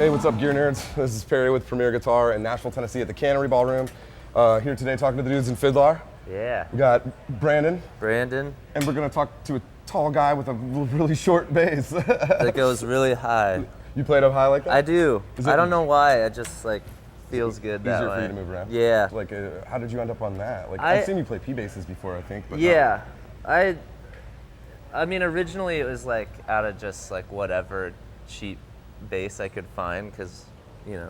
Hey, what's up, gear nerds? This is Perry with Premier Guitar in Nashville, Tennessee at the Cannery Ballroom. Here today talking to the dudes in Fidlar. Yeah. We got Brandon. Brandon. And we're gonna talk to a tall guy with a really short bass. That goes really high. You play it up high like that? I do. I don't know why, it just like feels good that way. Easier for you to move around? Yeah. Like, how did you end up on that? Like, I've seen you play P basses before, I think, but yeah. I mean, originally it was like out of just like whatever cheap bass I could find, because, you know,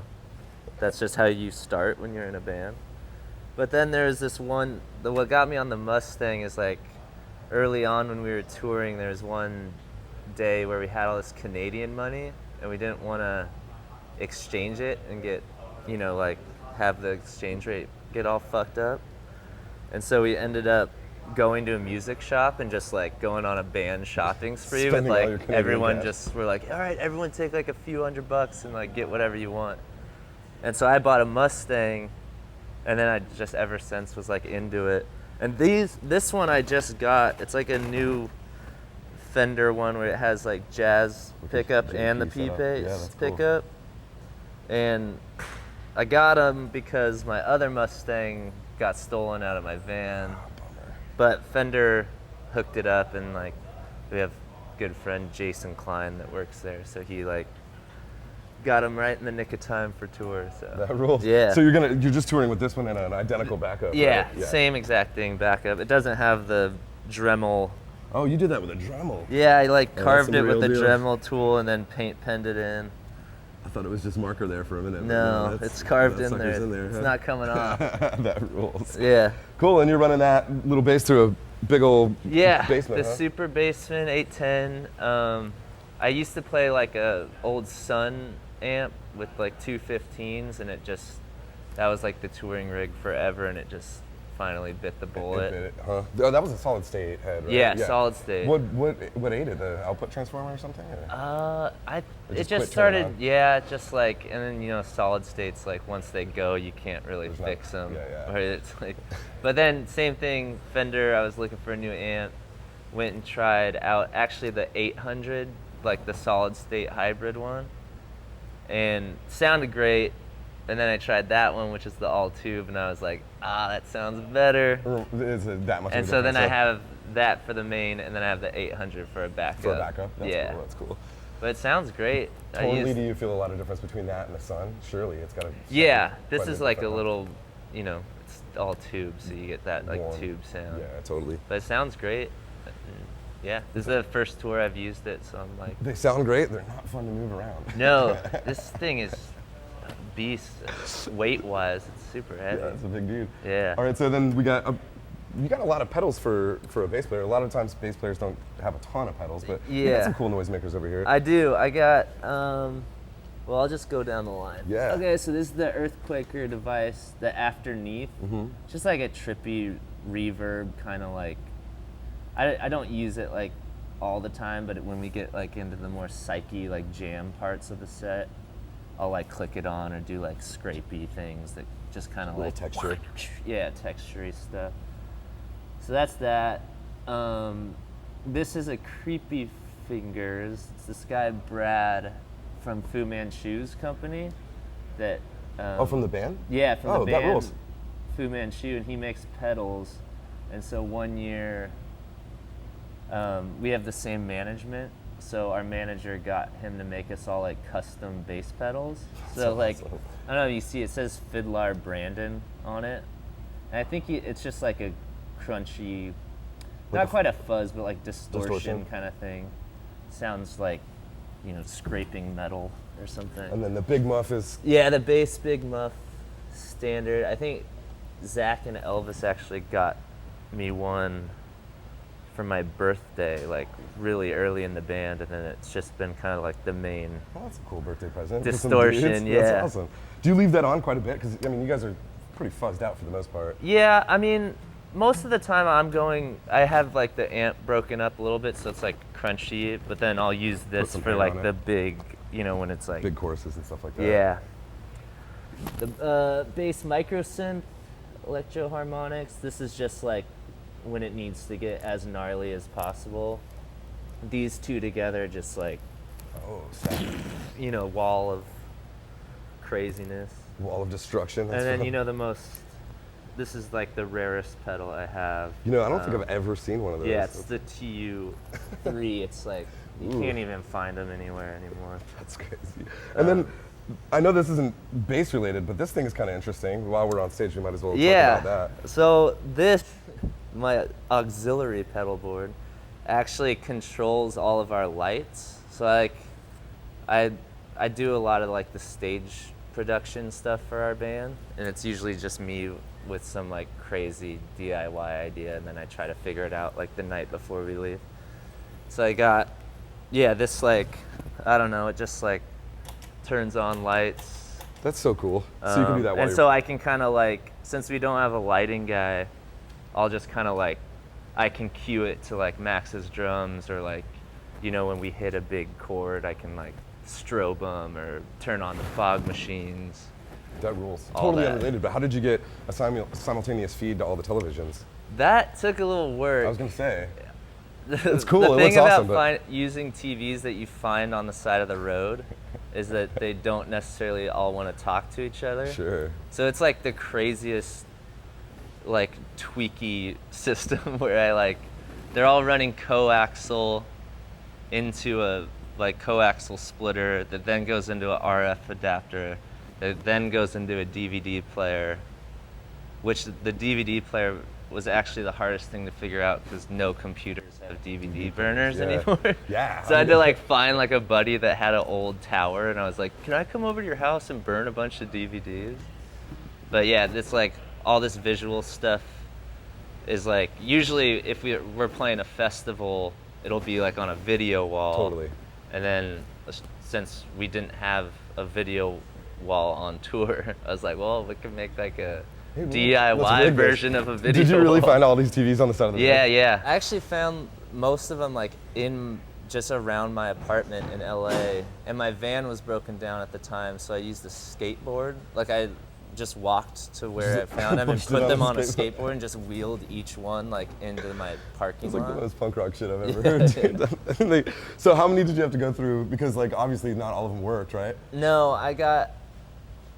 that's just how you start when you're in a band. But then there's this one, what got me on the Mustang is like early on when we were touring, there was one day where we had all this Canadian money and we didn't want to exchange it and get, you know, like have the exchange rate get all fucked up. And so we ended up going to a music shop and just like going on a band shopping spree with like everyone. Just we're like, all right, everyone take like a few $100 and like get whatever you want. And so I bought a Mustang, and then I just ever since was like into it. And this one I just got, it's like a new Fender one where it has like jazz pickup and the P bass pickup. And I got them because my other Mustang got stolen out of my van. But Fender hooked it up, and like we have a good friend Jason Klein that works there, so he like got him right in the nick of time for tour. So that rules. Yeah. So you're just touring with this one and an identical backup. Yeah, right? Yeah. Same exact thing backup. It doesn't have the Dremel. Oh, you did that with a Dremel. Yeah, I like carved it with the deal. Dremel tool and then penned it in. I thought it was just marker there for a minute. No, it's carved in there. It's huh? not coming off. That rules. Yeah. Cool, and you're running that little bass through a big old basement, the huh? Super Bassman 810. I used to play like a old Sun amp with like 215s, and that was like the touring rig forever, and it just finally bit the bullet. It bit it, huh? Oh, that was a solid state head, right? Yeah, solid state. What aided, the output transformer or something? Or? It just started, just like, and then, you know, solid states, like once they go, you can't really fix them. Yeah. Or it's like, but then same thing, Fender, I was looking for a new amp, went and tried out actually the 800, like the solid state hybrid one, and sounded great. And then I tried that one, which is the all tube, and I was like, that sounds better. Is it that much? And so then I have that for the main, and then I have the 800 for a backup. For a backup? That's cool. But it sounds great. Totally, do you feel a lot of difference between that and the Sun? Surely it's got to. Yeah, this is like a little, you know, it's all tube, so you get that like tube sound. Yeah, totally. But it sounds great. Yeah, this is the first tour I've used it, so I'm like. They sound great. They're not fun to move around. No, this thing is a beast. Weight-wise, it's super heavy. Yeah, it's a big dude. Yeah. All right, so then you got a lot of pedals for a bass player. A lot of times bass players don't have a ton of pedals, but you got some cool noisemakers over here. I do. I got, well, I'll just go down the line. Yeah. Okay, so this is the Earthquaker device, the Afterneath. Mm-hmm. Just like a trippy reverb, kind of like, I don't use it like all the time, but when we get like into the more psyche, like jam parts of the set, I'll like click it on or do like scrapey things that just kind of like texture. Yeah, textury stuff. So that's that. This is a Creepy Fingers. It's this guy Brad from Fu Manchu's company. That. From the band? Yeah, from the band. That rules. Fu Manchu, and he makes pedals. And so one year, we have the same management. So our manager got him to make us all like custom bass pedals. So like, awesome. I don't know if you see, it says Fidlar Brandon on it. And I think it's just like a crunchy, not quite a fuzz, but like distortion kind of thing. Sounds like, you know, scraping metal or something. And then the big muff is? Yeah, the bass big muff standard. I think Zac and Elvis actually got me one for my birthday, like really early in the band, and then it's just been kind of like the main. Oh, that's a cool birthday present. Distortion, yeah. That's awesome. Do you leave that on quite a bit? Because I mean, you guys are pretty fuzzed out for the most part. Yeah, I mean, most of the time I have like the amp broken up a little bit, so it's like crunchy, but then I'll use this for like the big, you know, when it's like big choruses and stuff like that. Yeah. The bass micro synth, electro harmonics. This is just like when it needs to get as gnarly as possible. These two together just like, oh, sad. you know, wall of craziness. Wall of destruction. And then, you know, this is like the rarest pedal I have. You know, I don't think I've ever seen one of those. Yeah, it's the TU3. It's like, you can't even find them anywhere anymore. That's crazy. And then, I know this isn't bass related, but this thing is kind of interesting. While we're on stage, we might as well talk about that. So this, my auxiliary pedal board, actually controls all of our lights. So like, I do a lot of like the stage production stuff for our band, and it's usually just me with some like crazy DIY idea, and then I try to figure it out like the night before we leave. So I got, this like, I don't know, it just like turns on lights. That's so cool. So you can do that while and so I can kind of like, since we don't have a lighting guy, I'll just kind of like, I can cue it to like Max's drums, or like, you know, when we hit a big chord, I can like strobe them or turn on the fog machines. That rules. Totally unrelated, but how did you get a simultaneous feed to all the televisions? That took a little work. I was gonna say. It's cool. The it thing looks about awesome, using TVs that you find on the side of the road is that they don't necessarily all want to talk to each other. Sure. So it's like the craziest, like tweaky system where they're all running coaxial into a coaxial splitter that then goes into a RF adapter that then goes into a DVD player, which the DVD player was actually the hardest thing to figure out because no computers have DVD burners anymore. Yeah. So I had to find a buddy that had an old tower, and I was like, can I come over to your house and burn a bunch of DVDs? But yeah, it's all this visual stuff is usually if we're playing a festival, it'll be on a video wall. Totally. And then since we didn't have a video wall on tour, I was like, well, we can make a DIY version of a video. Did you really wall. find all these TVs on the side of the road? Yeah. I actually found most of them in just around my apartment in LA, and my van was broken down at the time, so I used a skateboard. I just walked to where I found them and put them on a skateboard and just wheeled each one into my parking lot. It's the most punk rock shit I've ever heard. Dude. So how many did you have to go through? Because obviously not all of them worked, right? No, I got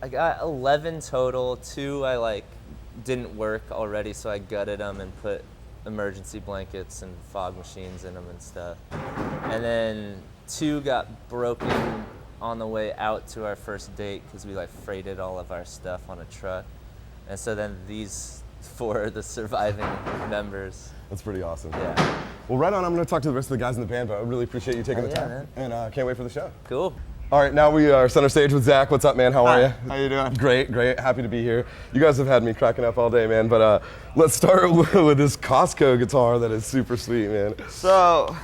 11 total. 2 I didn't work already, so I gutted them and put emergency blankets and fog machines in them and stuff. And then 2 got broken on the way out to our first date because we freighted all of our stuff on a truck. And so then these 4 are the surviving members. That's pretty awesome. Yeah. Well, right on, I'm going to talk to the rest of the guys in the band, but I really appreciate you taking the time. Man. And can't wait for the show. Cool. All right, now we are center stage with Zach. What's up, man? How are you? How you doing? Great. Happy to be here. You guys have had me cracking up all day, man. But let's start with this Costco guitar that is super sweet, man. So,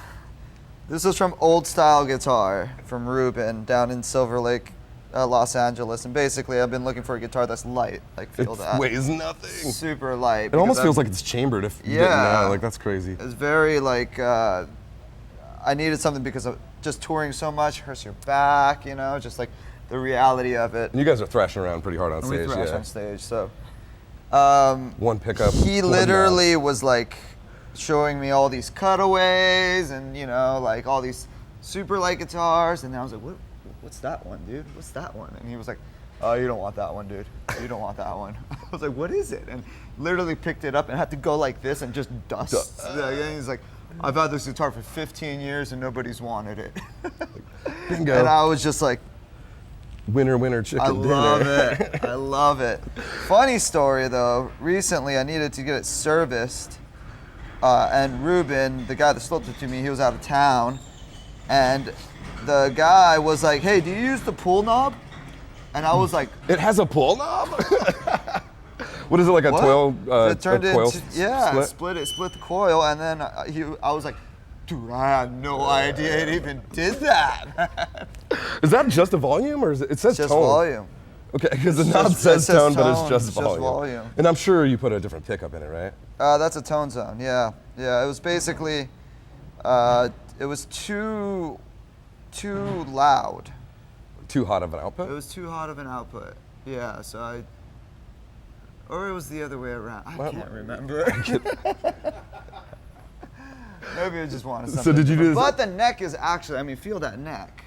this is from Old Style Guitar from Ruben down in Silver Lake, Los Angeles. And basically, I've been looking for a guitar that's light. Feel that. It weighs nothing. Super light. It almost feels like it's chambered if you didn't know. That's crazy. It's very I needed something because of just touring so much, hurts your back, just the reality of it. And you guys are thrashing around pretty hard on stage. We thrash on stage, so. One pickup. He literally was showing me all these cutaways and all these super light guitars, and I was like, what's that one, dude? What's that one? And he was like, oh, you don't want that one, dude. You don't want that one. I was like, what is it? And literally picked it up and had to go like this and just dust. And he's like, I've had this guitar for 15 years and nobody's wanted it. Bingo. And I was just like, winner chicken dinner. I love it. Funny story though, recently I needed to get it serviced, and Ruben, the guy that sold it to me, he was out of town, and the guy was like, hey, do you use the pull knob? And I was like, it has a pull knob? What is it, like a coil? It turned a coil split? It split the coil, and then I was like, dude, I had no idea it even did that. Is that just a volume, or it says just tone? Volume. Okay, because the knob says tone, but it's just volume. Volume. And I'm sure you put a different pickup in it, right? That's a tone zone. Yeah. It was basically, it was too loud. Too hot of an output? It was too hot of an output. Yeah. So or it was the other way around. I can't remember. Maybe I just wanted something. So did you do this? But the neck is actually, feel that neck.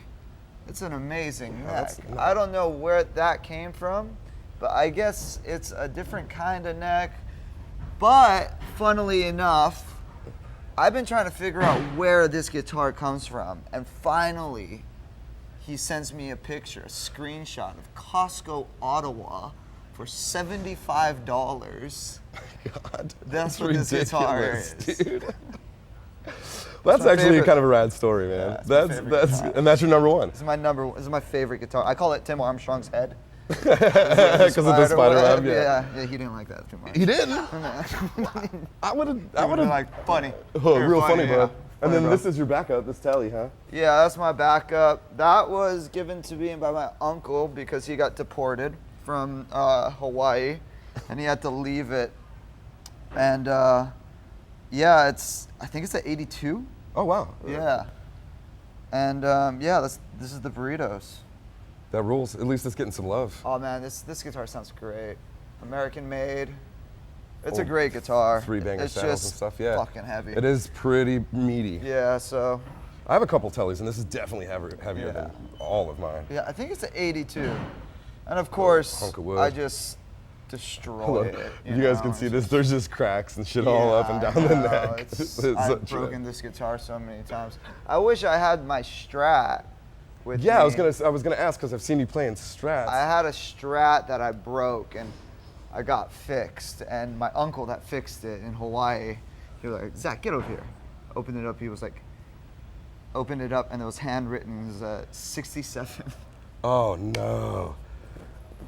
It's an amazing neck. that's nice. I don't know where that came from, but I guess it's a different kind of neck. But funnily enough, I've been trying to figure out where this guitar comes from, and finally, he sends me a picture, a screenshot of Costco Ottawa for $75. God, That's what this guitar is. Dude. That's my actually favorite. kind of a rad story, man. Yeah, it's my favorite guitar. And that's your number one. This is my favorite guitar. I call it Tim Armstrong's head. Because of the spider web. Yeah, he didn't like that too much. He didn't. I would have like funny. Oh, You're real funny, bro. yeah. And Funny, then bro. this is your backup, this tally, huh? Yeah, that's my backup. That was given to me by my uncle because he got deported from Hawaii, and he had to leave it. And yeah, I think it's an 82. Oh, wow. Yeah. And yeah, this is the burritos. That rules. At least it's getting some love. Oh man, this guitar sounds great. American made. It's Oh, a great guitar. 3-banger It's saddles just and stuff, yeah. fucking heavy. It is pretty meaty. Yeah, so I have a couple tellies, and this is definitely heavier Yeah. than all of mine. yeah, I think it's an 82. And of course, hunk of wood. I just destroy Hello. it. You guys can see this. There's just cracks and shit all up and down the neck. I've broken this guitar so many times. I wish I had my Strat with me. Yeah, I was gonna ask because I've seen you playing Strats. I had a Strat that I broke and I got fixed, and my uncle that fixed it in Hawaii, he was like, Zach, get over here. Opened it up, he was like, opened it up, and it was handwritten, it was 67. Oh no.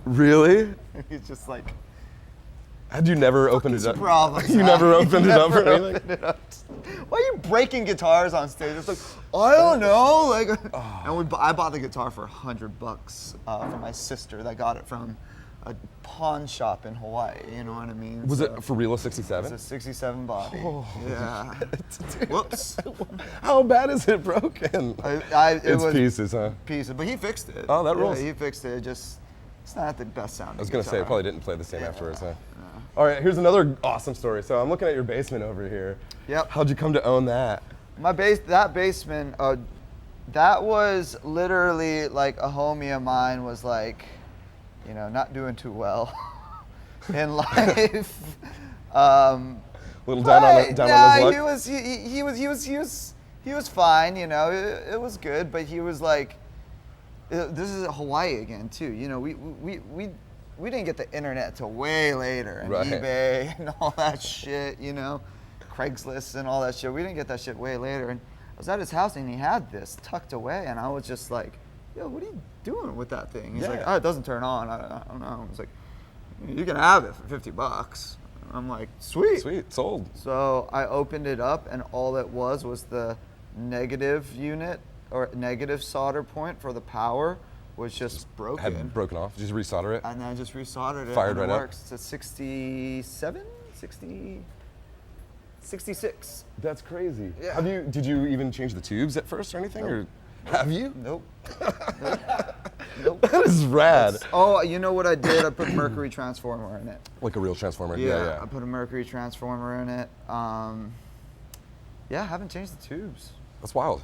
Really? He's just like, Had you never opened it up? problem. You never opened it up or Never anything? opened it up. Why are you breaking guitars on stage? It's like, I don't know. Like, and I bought the guitar for $100 for my sister that got it from a pawn shop in Hawaii. You know what I mean? Was So it for real a It's 67? a 67 body. Oh, Yeah. Dude. Whoops. How bad is it broken? It It's was pieces, huh? pieces, but he fixed it. Oh, that rules. Yeah, he fixed it. It's not the best sounding. I was gonna say it guitar. probably didn't play the same afterwards, huh? All right, here's another awesome story. So I'm looking at your basement over here. Yep. How'd you come to own that? That basement, that was literally like a homie of mine was like, you know, not doing too well in life. Little down on his luck. He was fine, you know. It was good, but he was like, this is Hawaii again too. You know, we didn't get the internet till way later, and Right. eBay and all that shit, you know, Craigslist and all that shit. We didn't get that shit way later, and I was at his house and he had this tucked away, and I was just like, yo, what are you doing with that thing? He's like, Yeah. oh, it doesn't turn on. I don't know. I was like, you can have it for $50. I'm like, sweet. Sweet, sold. So I opened it up, and all it was the negative unit or negative solder point for the power was just broken. Had broken off. Just resolder it. And then I just resoldered it. Fired and right it up? works. It's a 67, 60, 66. That's crazy. Yeah. Did you even change the tubes at first or anything? Or have you? Nope. Nope. That is rad. Oh, you know what I did? I put Mercury transformer in it. Like a real transformer. I Yeah. put a Mercury transformer in it. Yeah, I haven't changed the tubes. That's wild.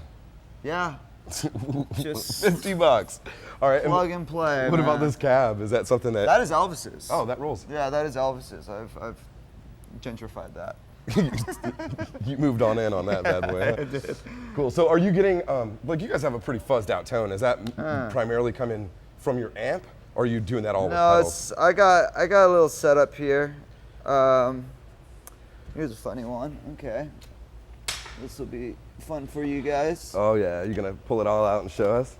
Yeah. Just $50. All right. plug and play. What about man. this cab? Is that something that? That is Elvis's. Oh, that rolls. Yeah, that is Elvis's. I've gentrified that. You moved on in on that bad boy. Huh? I did. Cool. So are you getting like you guys have a pretty fuzzed out tone? Is that primarily coming from your amp, or are you doing that all with No, pedals? I got a little setup here. Here's a funny one. Okay, this will be fun for you guys. Oh yeah, you're gonna pull it all out and show us.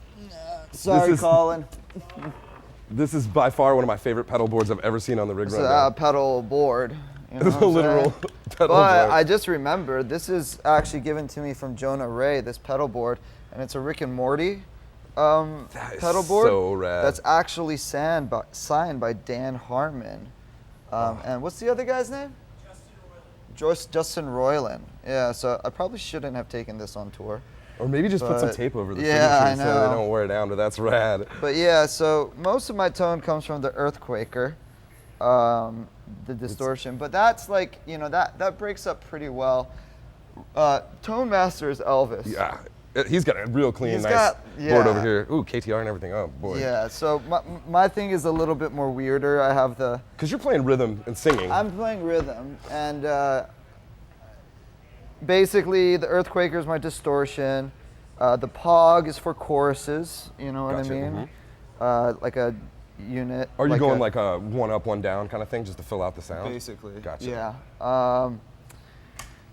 Sorry, is- Colin. This is by far one of my favorite pedal boards I've ever seen on the rig It's rundown. a pedal board. You know It's what a I'm literal saying? pedal But board. I just remembered this is actually given to me from Jonah Ray. This pedal board, and it's a Rick and Morty That is pedal board. so rad. That's actually signed by Dan Harmon. And what's the other guy's name? Justin Roiland. Yeah, so I probably shouldn't have taken this on tour. Or maybe just put some but- tape over the yeah, I signatures so they know. don't wear it down, but that's rad. But yeah, so most of my tone comes from the Earthquaker, the distortion. But that's like, you know, that breaks up pretty well. Tone Master is Elvis. Yeah. He's got a real clean, He's nice got- board over yeah. here. Ooh, KTR and everything. Oh boy. Yeah, so my thing is a little bit more weirder. I have the, Because you're playing rhythm and singing. I'm playing rhythm, and basically the Earthquaker is my distortion. The Pog is for choruses, you know what Gotcha, I mean? Like a unit. Are you going a, like a one up, one down kind of thing just to fill out the sound? Basically. Gotcha. Yeah.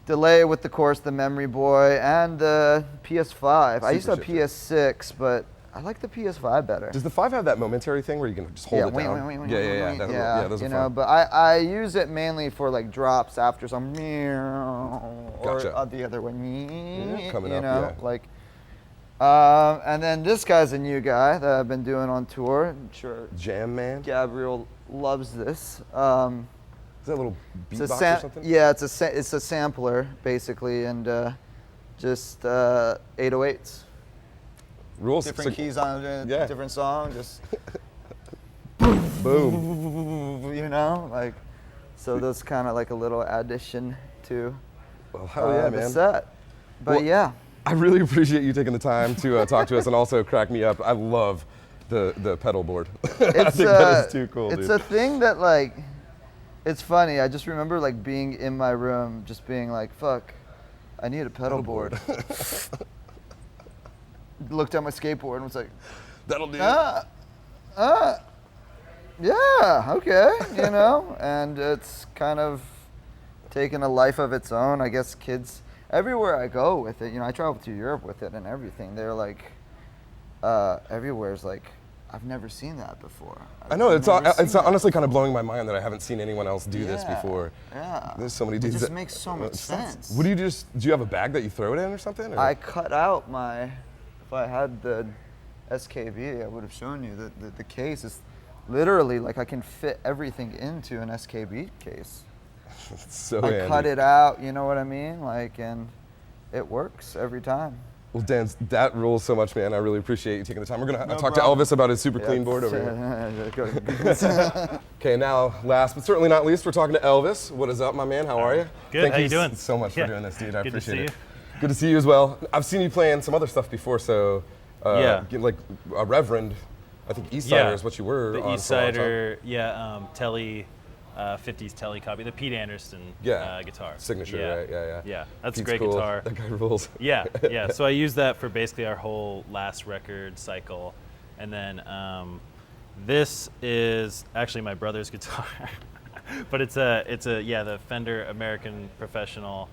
Delay with, the course, the Memory Boy, and the PS5. I used to have Super shit. PS6, but I like the PS5 better. Does the 5 have that momentary thing where you can just hold it down? Yeah. Those are you know, fun. but I use it mainly for like drops after some Gotcha. or the other one, coming you up, know, yeah. like. And then this guy's a new guy that I've been doing on tour. I'm sure Jam Man? Gabriel loves this. Is that a little It's a beatbox or something? Yeah, it's a sampler basically, and just 808s. Rules. Different keys on a yeah. different song, just Boom. you know, like, so that's kind of like a little addition to Well, hell yeah, the man. set. But Well, yeah, I really appreciate you taking the time to talk to us and also crack me up. I love the pedal board. I it's think that is too cool, it's dude. a thing that like, it's funny. I just remember like being in my room, just being like, "Fuck, I need a pedal board." Looked at my skateboard and was like, That'll do. yeah, okay, you know, and it's kind of taken a life of its own. I guess kids, everywhere I go with it, you know, I travel to Europe with it and everything. They're like, everywhere's like, I've never seen that before. I know, I've it's never seen that honestly kind of before. blowing my mind that I haven't seen anyone else do this Yeah, before. Yeah. There's so many It dudes just that- makes so much sense. What do you have a bag that you throw it in or something? Or? I cut out if I had the SKB, I would have shown you that the case is literally like I can fit everything into an SKB case. It's so I handy. cut it out, you know what I mean? Like, and it works every time. Well, Dan, that rules so much, man. I really appreciate you taking the time. We're going to No talk problem. to Elvis about his super clean board over here. here. Okay, now, last but certainly not least, we're talking to Elvis. What is up, my man? How are you? Good. Thank How you doing? So much Yeah. for doing this, dude. I Good to appreciate see it. you. Good to see you as well. I've seen you playing some other stuff before, so Yeah. like a Reverend. I think East Sider is what you were The on East for a long time. Sider, Telly, 50s Telly copy, the Pete Anderson guitar. Signature, yeah. right? Yeah. Yeah, that's Pete's a great cool. guitar. That guy rules. Yeah. So I used that for basically our whole last record cycle, and then this is actually my brother's guitar, but it's the Fender American Professional.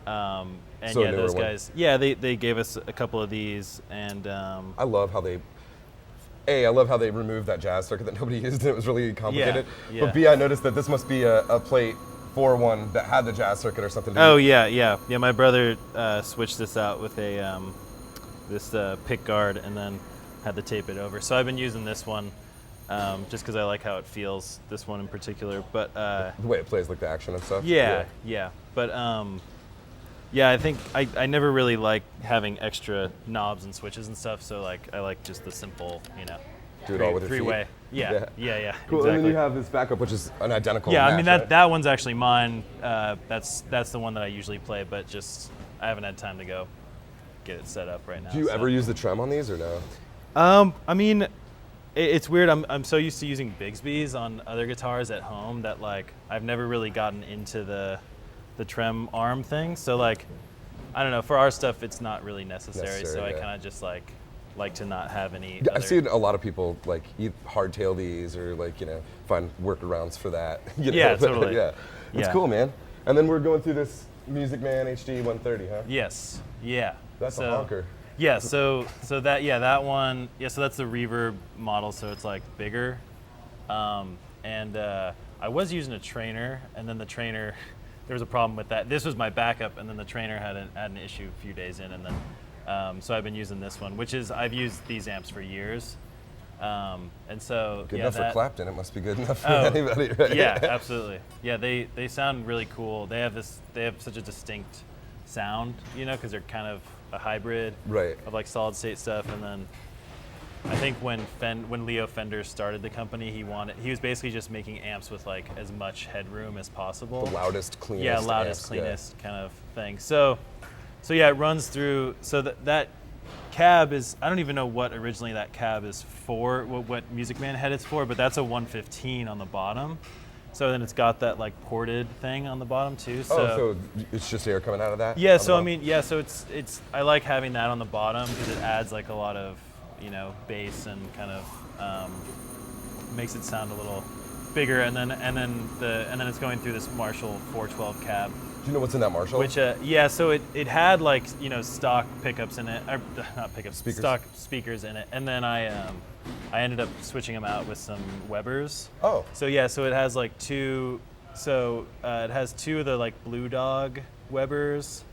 And So a yeah, newer those one. guys. Yeah, they gave us a couple of these, and I love how they removed that jazz circuit that nobody used. It was really complicated. Yeah. But B, I noticed that this must be a plate for one that had the jazz circuit or something. Oh yeah. My brother switched this out with a this pick guard, and then had to tape it over. So I've been using this one just because I like how it feels. This one in particular, but the way it plays, like the action and stuff. yeah. But yeah, I think I never really like having extra knobs and switches and stuff. So like I like just the simple, Do it all with your feet. three-way. Yeah. Cool. Exactly. And then you have this backup, which is an identical. Yeah, I match, mean right? that one's actually mine. That's the one that I usually play, but just I haven't had time to go get it set up right now. Do you so. ever use the trem on these or no? I mean, it's weird. I'm so used to using Bigsby's on other guitars at home that like I've never really gotten into the trem arm thing. So like, I don't know. For our stuff, it's not really necessary. So I yeah. kind of just like to not have any. Yeah, I've other- seen a lot of people like hardtail these or like find workarounds for that. Yeah, totally. Yeah, it's Yeah. cool, man. And then we're going through this Music Man HD 130, huh? Yes. Yeah. That's So- a honker. Yeah, so that one, so that's the reverb model, so it's like bigger. And I was using a trainer, and then the trainer, there was a problem with that. This was my backup, and then the trainer had an issue a few days in, and then so I've been using this one, which is I've used these amps for years. And so Good yeah, enough that, for Clapton. It must be good enough for Oh, anybody, right? Yeah, absolutely. Yeah, they sound really cool. They have such a distinct sound, because they're kind of a hybrid Right. of like solid state stuff. And then I think when Leo Fender started the company, he was basically just making amps with like as much headroom as possible. The loudest, cleanest. Yeah, loudest, amps, cleanest kind of thing. So So yeah, it runs through. So that cab is, I don't even know what originally that cab is for, what Music Man head it's for, but that's a 115 on the bottom. So then it's got that like ported thing on the bottom too. So it's just air coming out of that? Yeah, so I mean, yeah, so it's I like having that on the bottom because it adds like a lot of, bass and kind of makes it sound a little bigger, and then it's going through this Marshall 412 cab. Do you know what's in that Marshall? Which yeah, so it had like stock pickups in it, or not pickups, speakers. Stock speakers in it, and then I ended up switching them out with some Webers. Oh. So yeah, so it has like two. So it has two of the like Blue Dog Webers,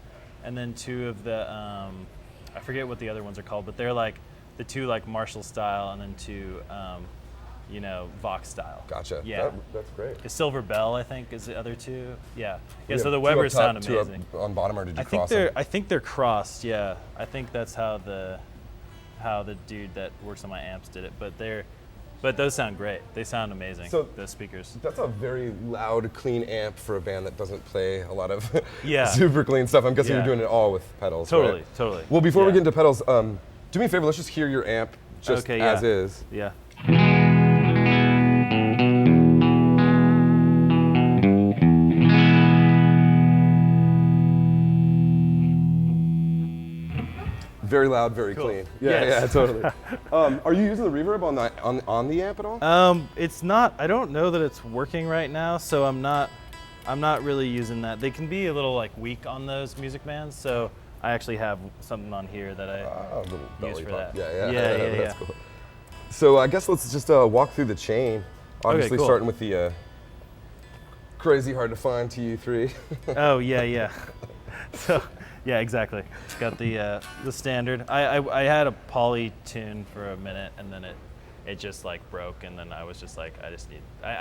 and then two of the I forget what the other ones are called, but they're like the two like Marshall style, and then two Vox style. Gotcha. Yeah. That's great. The Silver Bell, I think, is the other two. Yeah. Yeah. So the Two Webers up top, sound amazing. Two up on bottom, or did you I think cross them? I think they're crossed. Yeah. I think that's how the dude that works on my amps did it. But those sound great. They sound amazing. So those speakers. That's a very loud, clean amp for a band that doesn't play a lot of Yeah. super clean stuff. I'm guessing Yeah. you're doing it all with pedals. Totally. Right? Totally. Well, before we Yeah. get into pedals, do me a favor. Let's just hear your amp just Okay, as yeah. is. Yeah. Very loud, very Cool. clean. Yeah, Yes. yeah, totally. Are you using the reverb on the amp at all? It's not. I don't know that it's working right now, so I'm not really using that. They can be a little like weak on those Music Mans, so I actually have something on here that I A little use belly for pump. that. Yeah. Yeah. That's cool. So I guess let's just walk through the chain. Obviously, cool. starting with the crazy hard to find TU3. Oh yeah. So yeah, exactly. Got the standard. I had a poly tune for a minute, and then it just like broke, and then I was just like,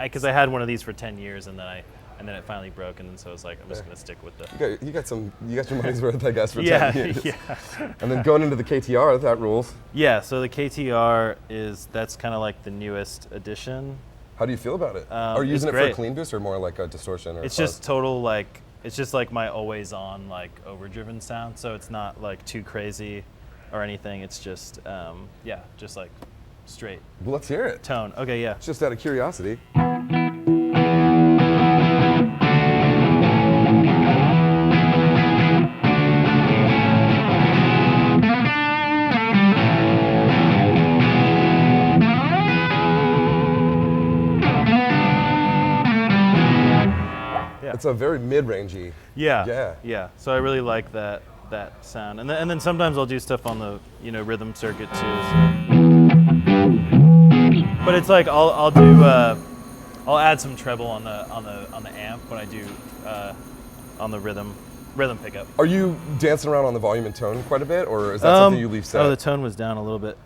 because I had one of these for 10 years, and then it finally broke, and then so I was like, I'm just gonna stick with the. You got your money's worth, I guess, for 10 Yeah, years. yeah. And then going into the KTR, that rules. Yeah. So the KTR that's kind of like the newest edition. How do you feel about it? Are you it's using it for great. a clean boost or more like a distortion? Or It's fuzz? just total like. It's just like my always on like overdriven sound, so it's not like too crazy or anything. It's just just like straight Well, let's hear it. tone. Okay, yeah. Just out of curiosity. It's a very mid-rangey. Yeah. So I really like that sound, and then sometimes I'll do stuff on the rhythm circuit too. But it's like I'll do I'll add some treble on the amp when I do on the rhythm pickup. Are you dancing around on the volume and tone quite a bit, or is that something you leave set? Oh, the tone was down a little bit.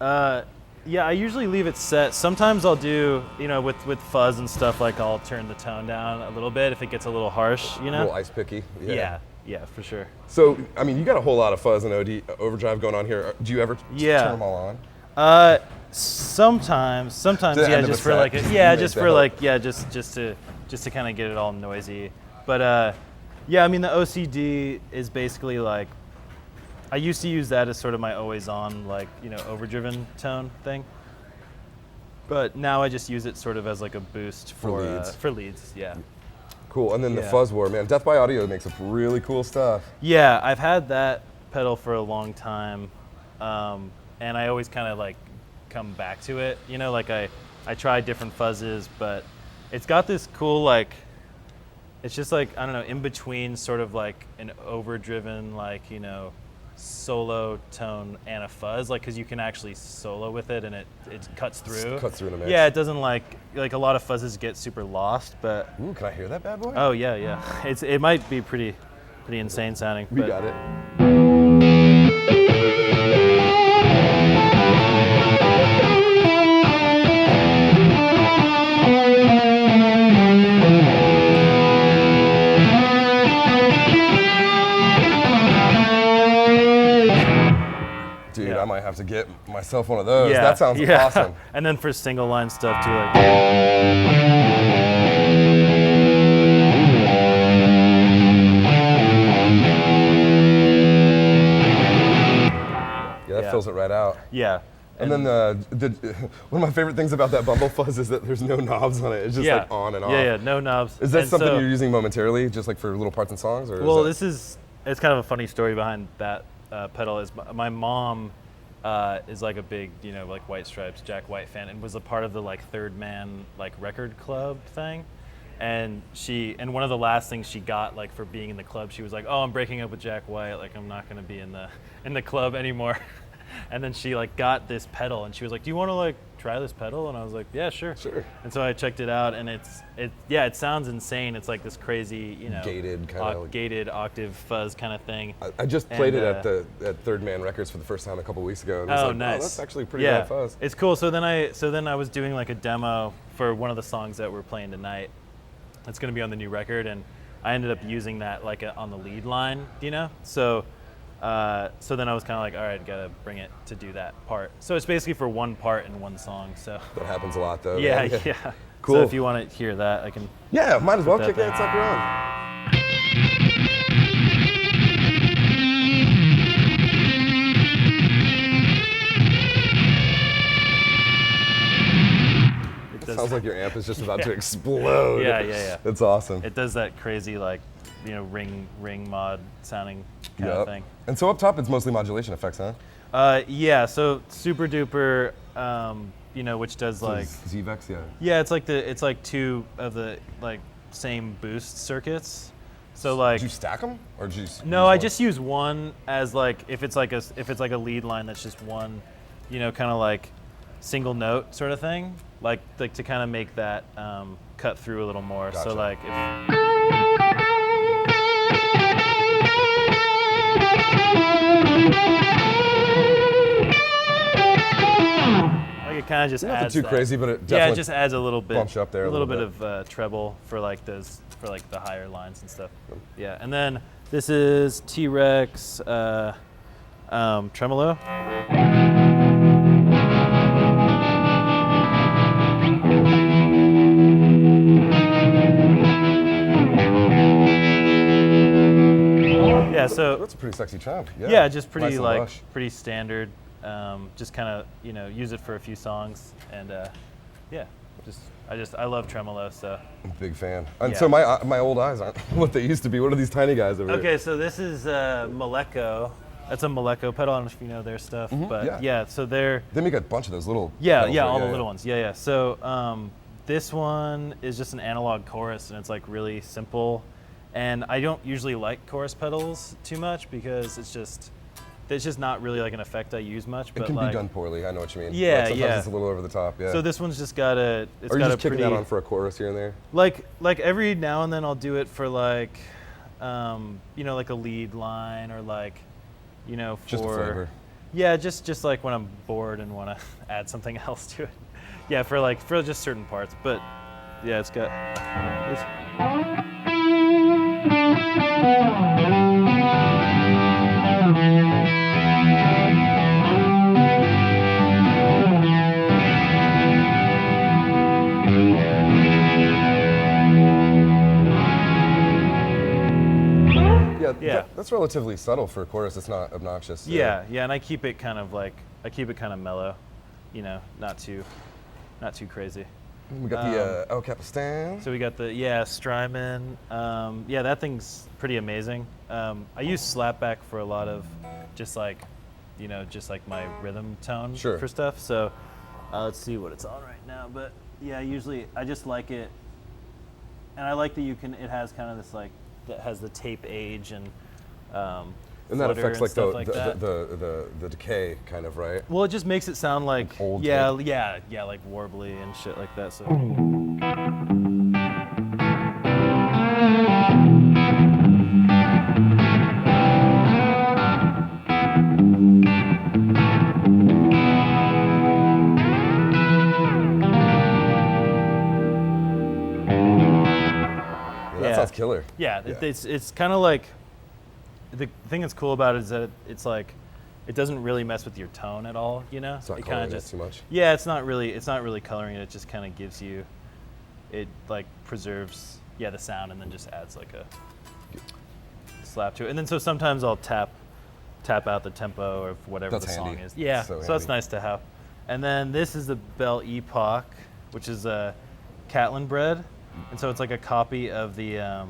Yeah, I usually leave it set. Sometimes I'll do, with fuzz and stuff, like I'll turn the tone down a little bit if it gets a little harsh, A little ice picky. Yeah, for sure. So, I mean, you got a whole lot of fuzz and overdrive going on here. Do you ever turn them all on? Sometimes, The yeah, end of just a for set, like, just yeah, make just that for help. like, yeah, just to kind of get it all noisy. But yeah, I mean, the OCD is basically like, I used to use that as sort of my always on, like, overdriven tone thing. But now I just use it sort of as like a boost For leads. For leads, yeah. Cool. And then the Yeah. fuzz war, man. Death by Audio makes some really cool stuff. Yeah, I've had that pedal for a long time, and I always kind of like come back to it. Like I try different fuzzes, but it's got this cool like, it's just like, I don't know, in between sort of like an overdriven like, solo tone and a fuzz, like, because you can actually solo with it and it cuts through. Cuts through in a mix. Yeah, it doesn't like a lot of fuzzes get super lost, but Ooh, can I hear that bad boy? oh yeah. It might be pretty insane sounding. We but got it. Dude, Yeah. I might have to get myself one of those. Yeah, That sounds yeah. awesome. And then for single line stuff too, like. fills it right out. Yeah. And then one of my favorite things about that Bumble Fuzz is that there's no knobs on it. It's just like on and off. Yeah, no knobs. Is that something you're using momentarily, just like for little parts and songs? Or well, it's kind of a funny story behind that pedal. Is my mom is like a big, like White Stripes, Jack White fan, and was a part of the like Third Man like record club thing. And one of the last things she got like for being in the club, she was like, "Oh, I'm breaking up with Jack White. Like I'm not gonna be in the club anymore." And then she like got this pedal, and she was like, "Do you want to like try this pedal?" And I was like, "Yeah, sure." Sure. And so I checked it out, and it sounds insane. It's like this crazy, gated kind of gated octave fuzz kind of thing. I just played it at Third Man Records for the first time a couple weeks ago. And I was like, nice. Oh, that's actually pretty loud fuzz. It's cool. So then I was doing like a demo for one of the songs that we're playing tonight. It's going to be on the new record, and I ended up using that like on the lead line, So then I was kind of like, all right, gotta bring it to do that part. So it's basically for one part in one song. So that happens a lot, though. Yeah. Cool. So if you want to hear that, I can. Yeah, might as well kick that sucker on. Sounds like your amp is just about to explode. Yeah. That's awesome. It does that crazy like, ring mod sounding kind of thing. And so up top, it's mostly modulation effects, huh? Yeah. So Super Duper, which does like ZVEX, yeah. Yeah, it's like two of the like same boost circuits. So like. Did you stack them, or did you? No, I just use one as like if it's like a lead line that's just one, kind of like single note sort of thing, like to kind of make that cut through a little more. Gotcha. So like it kind of just nothing adds too that. crazy, but it definitely it just adds a little bit, bumps you up there a little bit of treble for like the higher lines and stuff. Yeah, and then this is T-Rex tremolo. Yeah, so that's a pretty sexy trem. Yeah, just pretty nice pretty standard. Just kind of use it for a few songs, and I love tremolo. So I'm a big fan. And so my old eyes aren't what they used to be. What are these tiny guys over here? Okay, so this is Maleko. That's a Maleko pedal. I don't know if you know their stuff, but so they make a bunch of those little. All the little ones. Yeah. So this one is just an analog chorus, and it's like really simple. And I don't usually like chorus pedals too much because it's just not really like an effect I use much. It can be done poorly. I know what you mean. Yeah, sometimes it's a little over the top. Yeah. So this one's just got a. It's Are you got just a kicking pretty, that on for a chorus here and there? Like every now and then I'll do it for like, like a lead line or like, for. Just a flavor. Yeah, just like when I'm bored and want to add something else to it. Yeah, for just certain parts. But yeah, it's got. That's relatively subtle for a chorus. It's not obnoxious. Yeah, and I keep it kind of mellow, not too crazy. We got the El Capistan. So we got the Strymon. That thing's pretty amazing. I use slapback for a lot of just like my rhythm tone for stuff. So let's see what it's on right now. But yeah, usually I just like it, and I like that it has kind of this like that has the tape age and that affects like that. the decay kind of, right? Well, it just makes it sound like old like warbly and shit like that. So. That sounds killer. Yeah. It's kind of like. The thing that's cool about it is that it's like, it doesn't really mess with your tone at all, It's not coloring it too much. Yeah, it's not really coloring it. It just kind of gives you, it like preserves, the sound, and then just adds like a slap to it. And then so sometimes I'll tap tap out the tempo of whatever That's the song handy. is. Yeah, So so that's handy. nice to have. And then this is the Bell Epoch, which is a Catlin bred, and so it's like a copy of the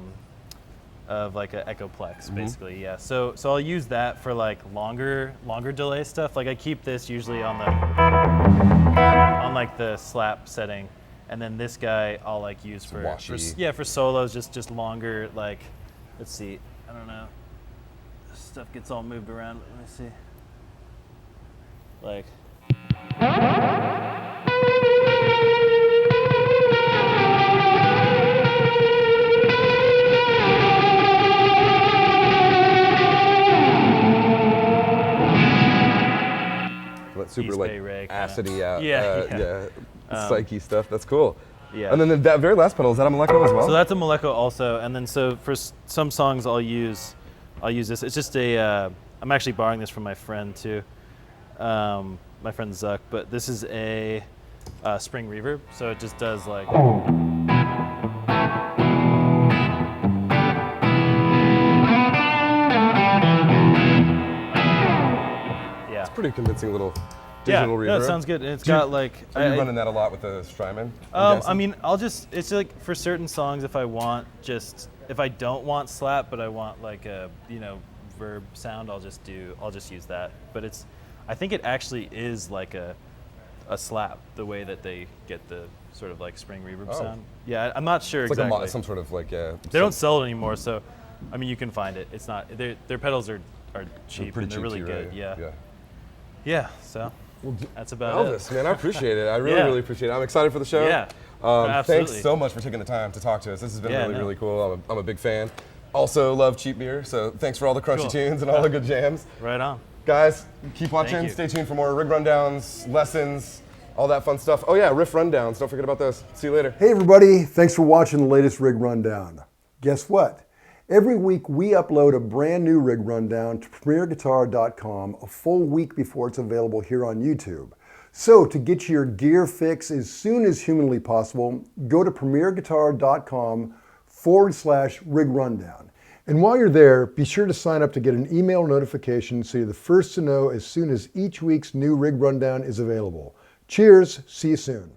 of like a Echoplex, basically. Yeah. So I'll use that for like longer delay stuff. Like I keep this usually on like the slap setting, and then this guy I'll like use for for solos, just longer. Like, let's see, I don't know. This stuff gets all moved around. Let me see. Like. That super like Ray acidy out, yeah. psyche stuff. That's cool. Yeah. And then that very last pedal, is that a Moleko as well? So that's a Moleko also, and then so for some songs I'll use this. It's just a I'm actually borrowing this from my friend too, my friend Zac. But this is a spring reverb, so it just does like. Yeah. It's pretty convincing little digital reverb. Yeah, that sounds good. And it's got like. Are you running that a lot with the Strymon? I mean, it's like for certain songs, if I don't want slap, but I want like a verb sound, I'll just use that. But I think it actually is like a slap, the way that they get the sort of like spring reverb sound. Yeah, I'm not sure it's exactly. Like some sort of like. They don't sell it anymore, so I mean you can find it. It's not their pedals are cheap and they're really good. Right? Yeah. Yeah. So. That's about Elvis, man, I appreciate it. I really appreciate it. I'm excited for the show. Yeah, thanks so much for taking the time to talk to us. This has been really cool. I'm a big fan. Also love cheap beer, so thanks for all the crunchy tunes and all the good jams. Right on. Guys, keep watching. Stay tuned for more rig rundowns, lessons, all that fun stuff. Oh yeah, riff rundowns. Don't forget about those. See you later. Hey everybody, thanks for watching the latest Rig Rundown. Guess what? Every week we upload a brand new rig rundown to premierguitar.com a full week before it's available here on YouTube. So to get your gear fix as soon as humanly possible, go to premierguitar.com/rig rundown. And while you're there, be sure to sign up to get an email notification so you're the first to know as soon as each week's new rig rundown is available. Cheers, see you soon.